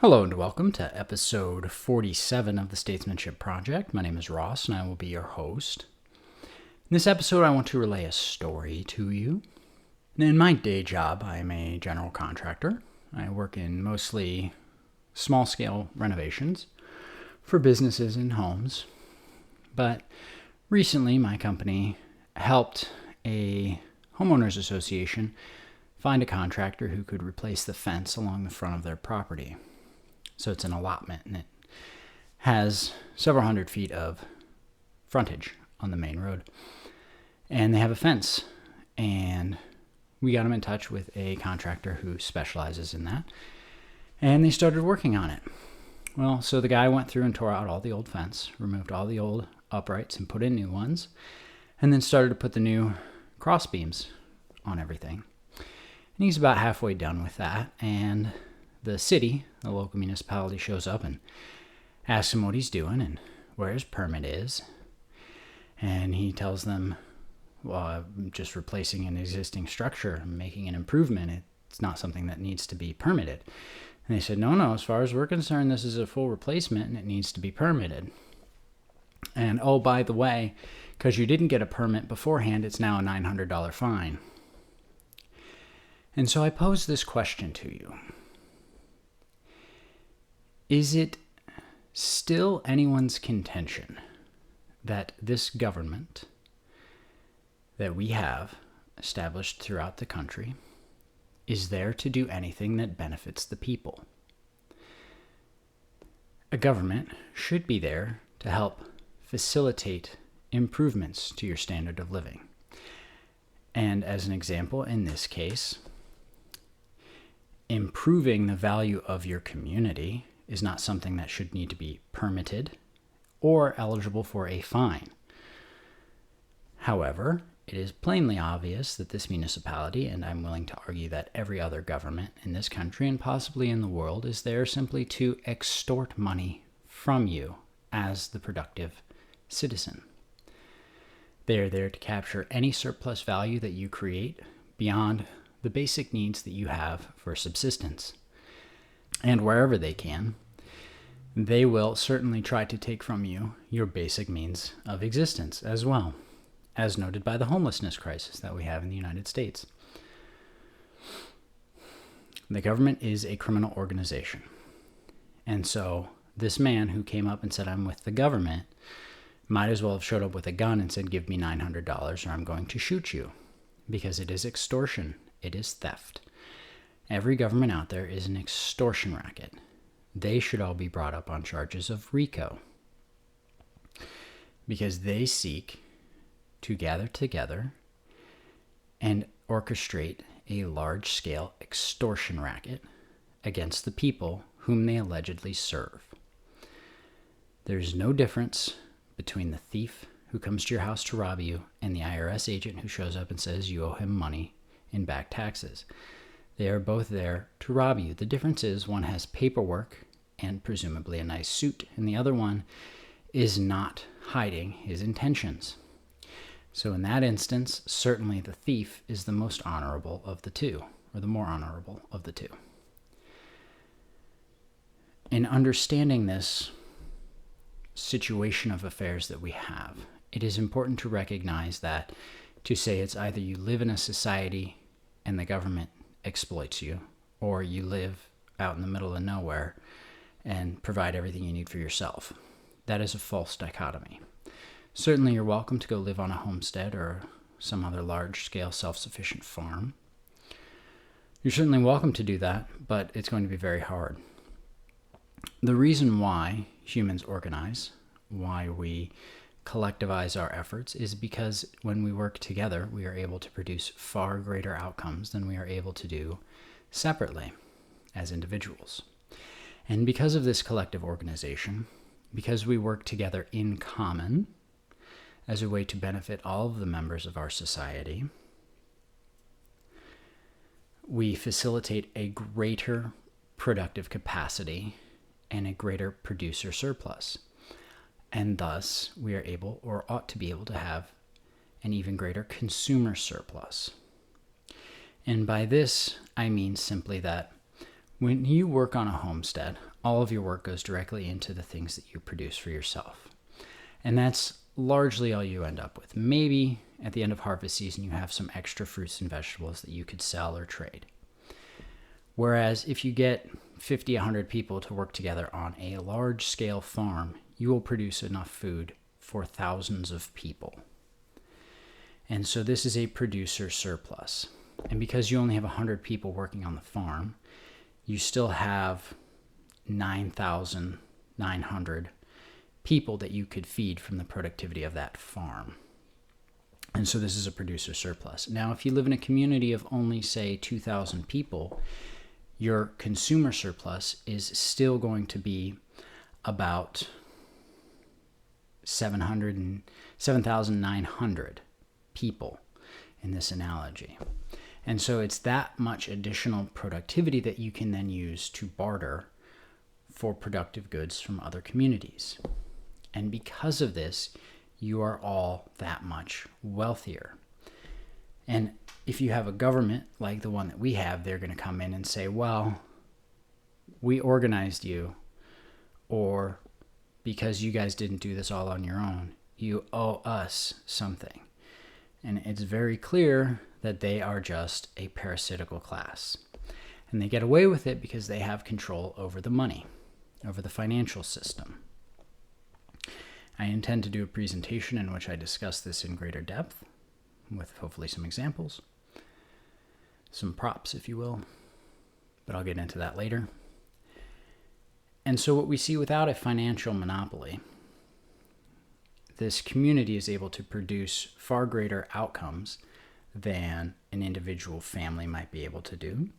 Hello and welcome to episode 47 of the Statesmanship Project. My name is Ross and I will be your host. In this episode, I want to relay a story to you. In my day job, I am a general contractor. I work in mostly small-scale renovations for businesses and homes. But recently, my company helped a homeowners association find a contractor who could replace the fence along the front of their property. So it's an allotment, and it has several hundred feet of frontage on the main road. And they have a fence, and we got them in touch with a contractor who specializes in that, and they started working on it. Well, so the guy went through and tore out all the old fence, removed all the old uprights and put in new ones, and then started to put the new cross beams on everything. And he's about halfway done with that, and the city, the local municipality, shows up and asks him what he's doing and where his permit is. And he tells them, well, I'm just replacing an existing structure, I'm making an improvement. It's not something that needs to be permitted. And they said, no, as far as we're concerned, this is a full replacement and it needs to be permitted. And oh, by the way, because you didn't get a permit beforehand, it's now a $900 fine. And so I pose this question to you. Is it still anyone's contention that this government that we have established throughout the country is there to do anything that benefits the people? A government should be there to help facilitate improvements to your standard of living. And as an example, in this case, improving the value of your community is not something that should need to be permitted or eligible for a fine. However, it is plainly obvious that this municipality, and I'm willing to argue that every other government in this country and possibly in the world, is there simply to extort money from you as the productive citizen. They are there to capture any surplus value that you create beyond the basic needs that you have for subsistence. And wherever they can, they will certainly try to take from you your basic means of existence as well, as noted by the homelessness crisis that we have in the United States. The government is a criminal organization. And so this man who came up and said, I'm with the government, might as well have showed up with a gun and said, give me $900 or I'm going to shoot you, because it is extortion. It is theft. Every government out there is an extortion racket. They should all be brought up on charges of RICO, because they seek to gather together and orchestrate a large-scale extortion racket against the people whom they allegedly serve. There's no difference between the thief who comes to your house to rob you and the IRS agent who shows up and says you owe him money in back taxes. They are both there to rob you. The difference is one has paperwork and presumably a nice suit, and the other one is not hiding his intentions. So in that instance, certainly the thief is the most honorable of the two, or the more honorable of the two. In understanding this situation of affairs that we have, it is important to recognize that to say it's either you live in a society and the government exploits you, or you live out in the middle of nowhere and provide everything you need for yourself. That is a false dichotomy. Certainly you're welcome to go live on a homestead or some other large-scale self-sufficient farm. You're certainly welcome to do that, but it's going to be very hard. The reason why humans organize, why we collectivize our efforts, is because when we work together, we are able to produce far greater outcomes than we are able to do separately as individuals. And because of this collective organization, because we work together in common as a way to benefit all of the members of our society, we facilitate a greater productive capacity and a greater producer surplus. And thus, we are able, or ought to be able, to have an even greater consumer surplus. And by this, I mean simply that when you work on a homestead, all of your work goes directly into the things that you produce for yourself. And that's largely all you end up with. Maybe at the end of harvest season, you have some extra fruits and vegetables that you could sell or trade. Whereas if you get 50, 100 people to work together on a large-scale farm, you will produce enough food for thousands of people. And so this is a producer surplus. And because you only have 100 people working on the farm, you still have 9,900 people that you could feed from the productivity of that farm. And so this is a producer surplus. Now, if you live in a community of only, say, 2,000 people, your consumer surplus is still going to be about 7,900 people in this analogy. And so it's that much additional productivity that you can then use to barter for productive goods from other communities. And because of this, you are all that much wealthier. And if you have a government like the one that we have, they're going to come in and say, well, we organized you, or because you guys didn't do this all on your own, you owe us something. And it's very clear that they are just a parasitical class. And they get away with it because they have control over the money, over the financial system. I intend to do a presentation in which I discuss this in greater depth, with hopefully some examples, some props, if you will, but I'll get into that later. And so what we see without a financial monopoly, this community is able to produce far greater outcomes than an individual family might be able to do.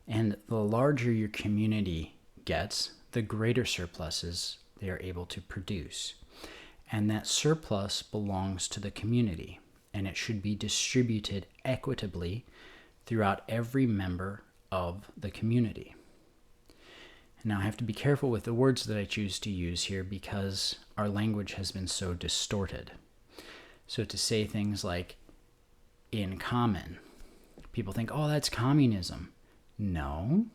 And the larger your community gets, the greater surpluses they are able to produce. And that surplus belongs to the community, and it should be distributed equitably throughout every member of the community. Now, I have to be careful with the words that I choose to use here because our language has been so distorted. So to say things like in common, people think, oh, that's communism. No,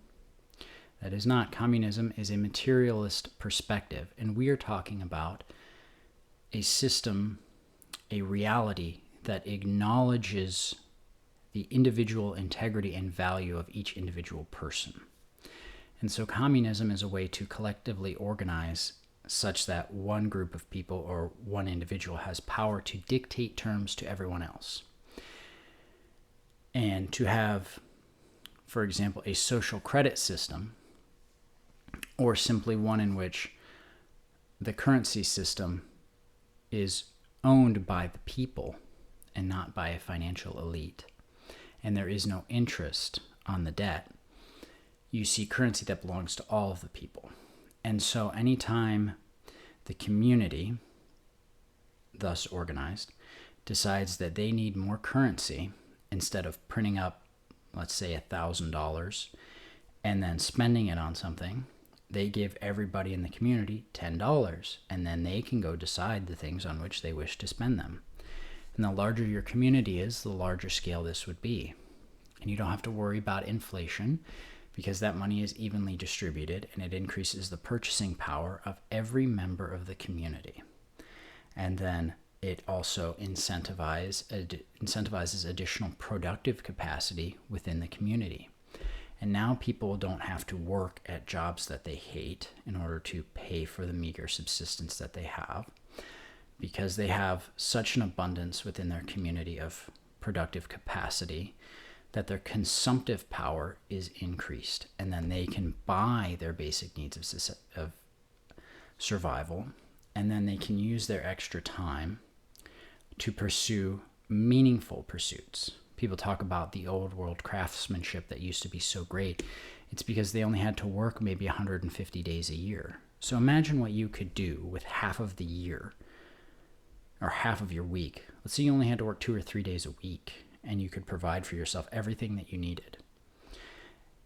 that is not. Communism is a materialist perspective, and we are talking about a system, a reality that acknowledges the individual integrity and value of each individual person. And so communism is a way to collectively organize such that one group of people or one individual has power to dictate terms to everyone else. And to have, for example, a social credit system, or simply one in which the currency system is owned by the people and not by a financial elite, and there is no interest on the debt, you see currency that belongs to all of the people. And so anytime the community, thus organized, decides that they need more currency, instead of printing up, let's say, $1,000 and then spending it on something, they give everybody in the community $10, and then they can go decide the things on which they wish to spend them. And the larger your community is, the larger scale this would be. And you don't have to worry about inflation because that money is evenly distributed, and it increases the purchasing power of every member of the community. And then it also incentivizes additional productive capacity within the community. And now people don't have to work at jobs that they hate in order to pay for the meager subsistence that they have, because they have such an abundance within their community of productive capacity that their consumptive power is increased, and then they can buy their basic needs of survival, and then they can use their extra time to pursue meaningful pursuits. People talk about the old world craftsmanship that used to be so great. It's because they only had to work maybe 150 days a year. So imagine what you could do with half of the year or half of your week. Let's say you only had to work 2 or 3 days a week, and you could provide for yourself everything that you needed.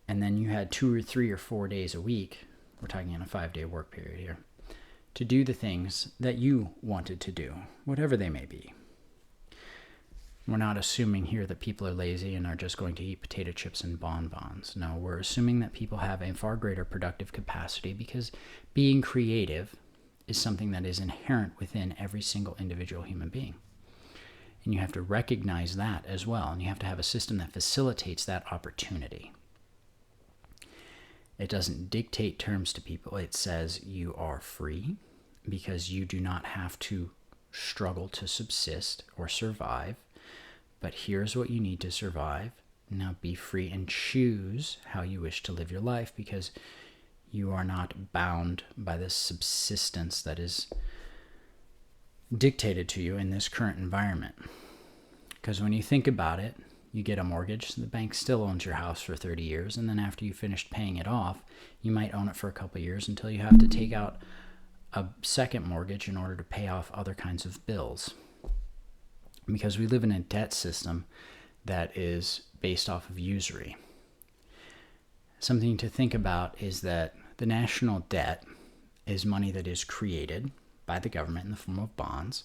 And then you had 2 or 3 or 4 days a week, we're talking in a 5-day work period here, to do the things that you wanted to do, whatever they may be. We're not assuming here that people are lazy and are just going to eat potato chips and bonbons. No, we're assuming that people have a far greater productive capacity because being creative is something that is inherent within every single individual human being. And you have to recognize that as well, and you have to have a system that facilitates that opportunity. It doesn't dictate terms to people. It says you are free because you do not have to struggle to subsist or survive. But here's what you need to survive. Now be free and choose how you wish to live your life because you are not bound by this subsistence that is dictated to you in this current environment. Because when you think about it, you get a mortgage, the bank still owns your house for 30 years, and then after you finished paying it off, you might own it for a couple of years until you have to take out a second mortgage in order to pay off other kinds of bills. Because we live in a debt system that is based off of usury. Something to think about is that the national debt is money that is created by the government in the form of bonds,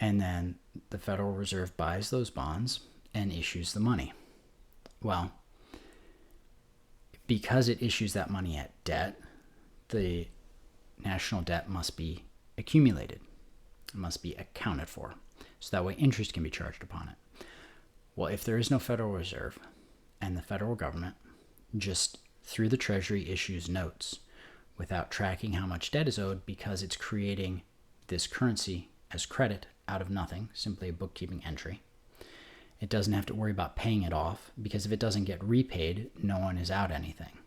and then the Federal Reserve buys those bonds and issues the money. Well, because it issues that money at debt, the national debt must be accumulated. It must be accounted for. So that way interest can be charged upon it. Well, if there is no Federal Reserve and the federal government just through the Treasury issues notes without tracking how much debt is owed because it's creating this currency as credit out of nothing, simply a bookkeeping entry, it doesn't have to worry about paying it off because if it doesn't get repaid, no one is out anything.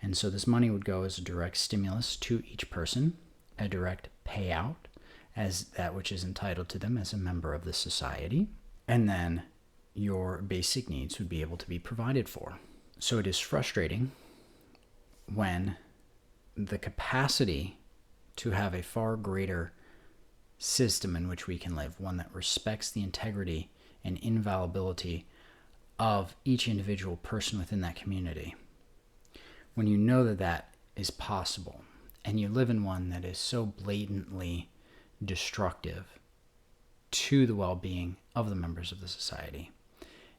And so this money would go as a direct stimulus to each person, a direct payout as that which is entitled to them as a member of the society, and then your basic needs would be able to be provided for. So it is frustrating when the capacity to have a far greater system in which we can live, one that respects the integrity and inviolability of each individual person within that community. When you know that that is possible, and you live in one that is so blatantly destructive to the well-being of the members of the society,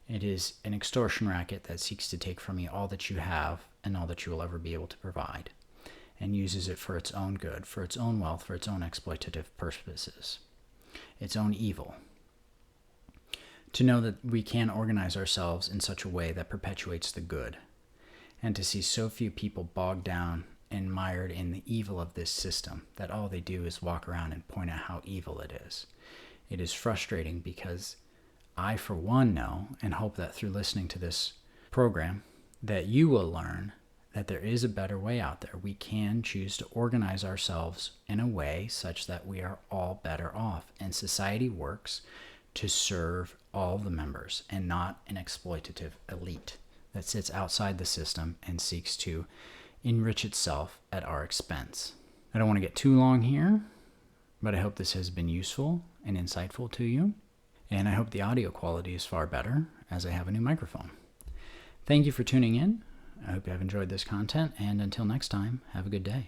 it is an extortion racket that seeks to take from you all that you have and all that you will ever be able to provide, and uses it for its own good, for its own wealth, for its own exploitative purposes, its own evil. To know that we can organize ourselves in such a way that perpetuates the good, and to see so few people bogged down and mired in the evil of this system that all they do is walk around and point out how evil it is. It is frustrating because I, for one, know and hope that through listening to this program that you will learn that there is a better way out there. We can choose to organize ourselves in a way such that we are all better off, and society works to serve all the members and not an exploitative elite that sits outside the system and seeks to enrich itself at our expense. I don't want to get too long here, but I hope this has been useful and insightful to you, and I hope the audio quality is far better as I have a new microphone. Thank you for tuning in. I hope you have enjoyed this content, and until next time, have a good day.